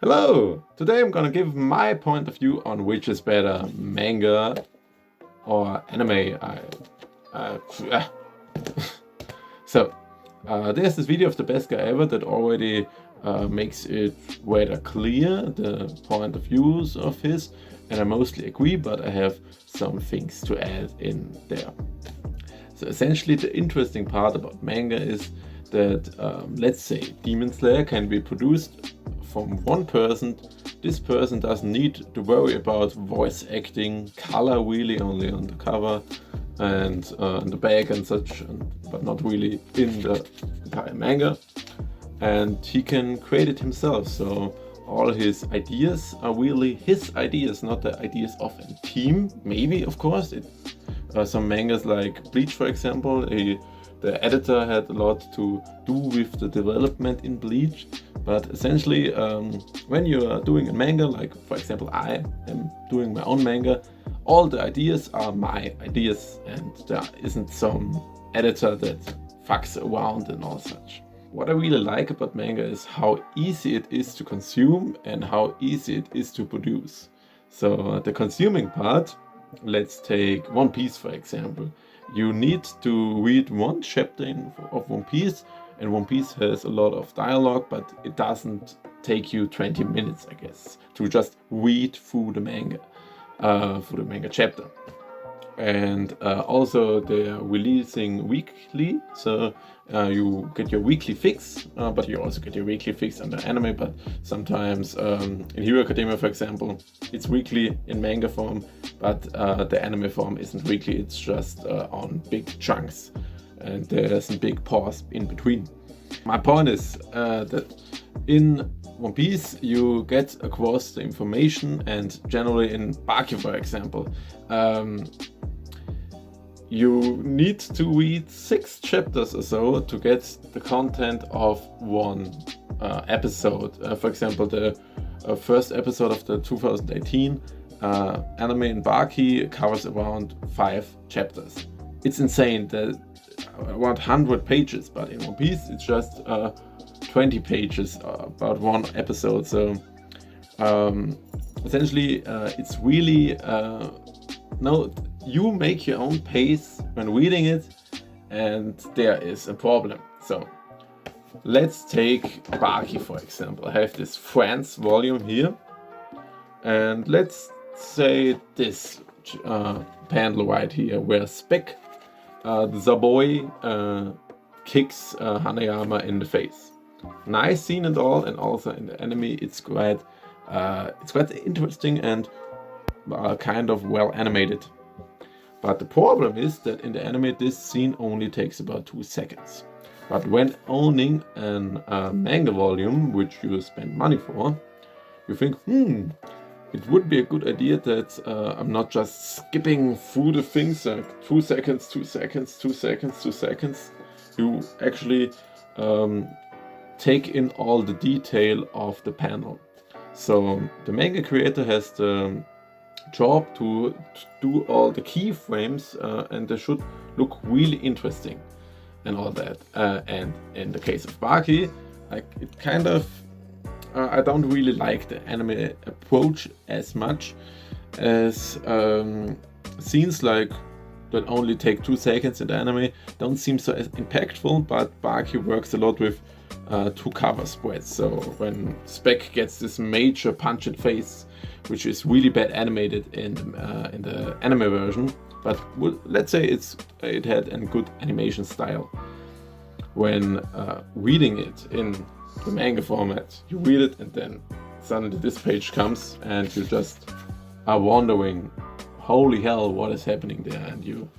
Hello! Today I'm gonna give my point of view on which is better, manga or anime. Ah. So, there's this video of the best guy ever that already makes it rather clear the point of views of his, and I mostly agree, but I have some things to add in there. So essentially the interesting part about manga is that, let's say, Demon Slayer can be produced from one person. This person doesn't need to worry about voice acting, color really only on the cover and in the back and such, but not really in the entire manga. And he can create it himself, so all his ideas are really his ideas, not the ideas of a team. Maybe, of course, some mangas like Bleach, for example, the editor had a lot to do with the development in Bleach. But essentially, when you are doing a manga, like for example I am doing my own manga, all the ideas are my ideas and there isn't some editor that fucks around and all such. What I really like about manga is how easy it is to consume and how easy it is to produce. So the consuming part, let's take One Piece for example. You need to read one chapter of One Piece, and One Piece has a lot of dialogue, but it doesn't take you 20 minutes, I guess, to just read through the manga chapter. And also they're releasing weekly, so you get your weekly fix, but you also get your weekly fix on the anime. But sometimes in Hero Academia, for example, it's weekly in manga form, but the anime form isn't weekly, it's just on big chunks and there's a big pause in between. My point is that in One Piece you get across the information, and generally in Baki, for example, you need to read 6 chapters or so to get the content of one episode. For example, the first episode of the 2018 anime in Baki covers around 5 chapters. It's insane that around 100 pages, but in One Piece it's just 20 pages about one episode. So essentially it's really no, you make your own pace when reading it, and there is a problem. So let's take Baki for example. I have this France volume here, and let's say this panel right here where Spec, the Zaboy, kicks Hanayama in the face. Nice scene and all, and also in the anime it's quite interesting and kind of well animated. But the problem is that in the anime this scene only takes about 2 seconds. But when owning a manga volume, which you spend money for, you think, it would be a good idea that I'm not just skipping through the things like 2 seconds, 2 seconds, 2 seconds, 2 seconds. You actually take in all the detail of the panel. So the manga creator has the job to do all the keyframes, and they should look really interesting and all that. And in the case of Baki, like it kind of I don't really like the anime approach as much as scenes like that only take 2 seconds in the anime don't seem so as impactful, but Baki works a lot with 2 cover spreads. So when Spec gets this major punch in face, which is really bad animated in the anime version, but let's say it had a good animation style. When reading it in the manga format, you read it and then suddenly this page comes and you just are wondering, holy hell, what is happening there? And you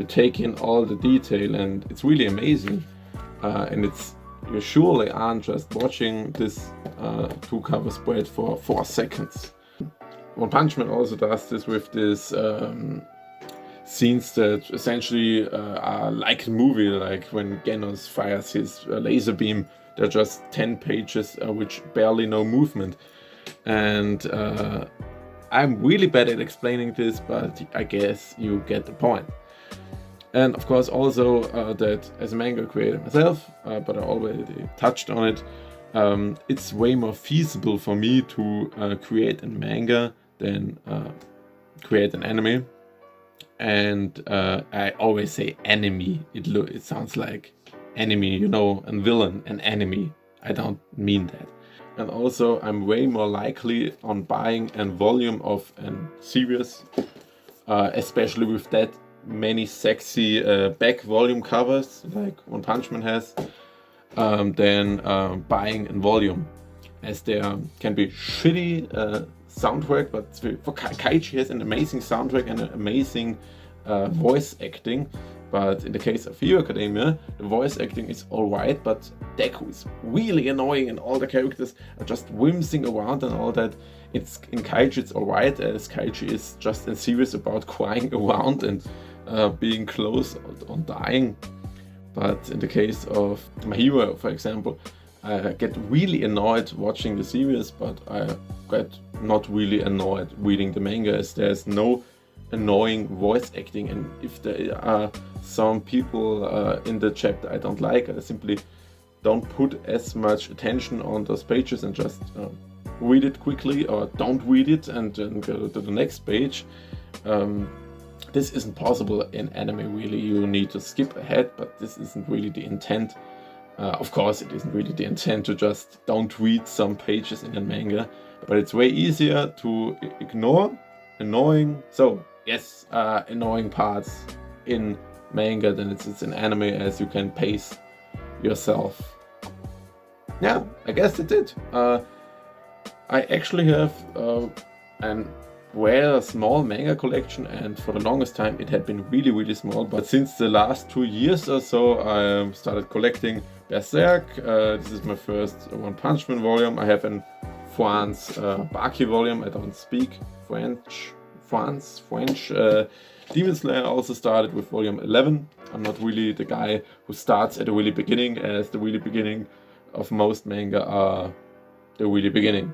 take in all the detail, and it's really amazing. And you surely aren't just watching this 2 cover spread for 4 seconds. One Punch Man also does this with this scenes that essentially are like a movie, like when Genos fires his laser beam. They're just 10 pages which barely no movement. And I'm really bad at explaining this, but I guess you get the point. And of course also that as a manga creator myself, but I already touched on it, it's way more feasible for me to create a manga than create an anime. And I always say enemy. It sounds like enemy, you know, and villain, an enemy. I don't mean that. And also, I'm way more likely on buying a volume of a series, especially with that many sexy back volume covers like One Punch Man has, than buying in volume, as there can be shitty soundtrack, but for Kaichi has an amazing soundtrack and an amazing voice acting. But in the case of Hero Academia, the voice acting is alright, but Deku is really annoying and all the characters are just whimsing around and all that. It's in Kaichi it's alright, as Kaichi is just a series about crying around and being close on dying. But in the case of My Hero, for example, I get really annoyed watching the series, but I get not really annoyed reading the manga, as there's no annoying voice acting. And if there are some people in the chapter I don't like, I simply don't put as much attention on those pages and just read it quickly, or don't read it and then go to the next page. This isn't possible in anime, really. You need to skip ahead, but this isn't really the intent. Of course, it isn't really the intent to just don't read some pages in a manga, but it's way easier to ignore annoying, annoying parts in manga than it's in anime, as you can pace yourself. Yeah, I guess that's it. I actually have an rather small manga collection, and for the longest time it had been really small, but since the last 2 years or so I started collecting Berserk. This is my first One Punch Man volume. I have an France Baki volume. I don't speak French. Demon Slayer also started with volume 11. I'm not really the guy who starts at the really beginning, as the really beginning of most manga are the really beginning.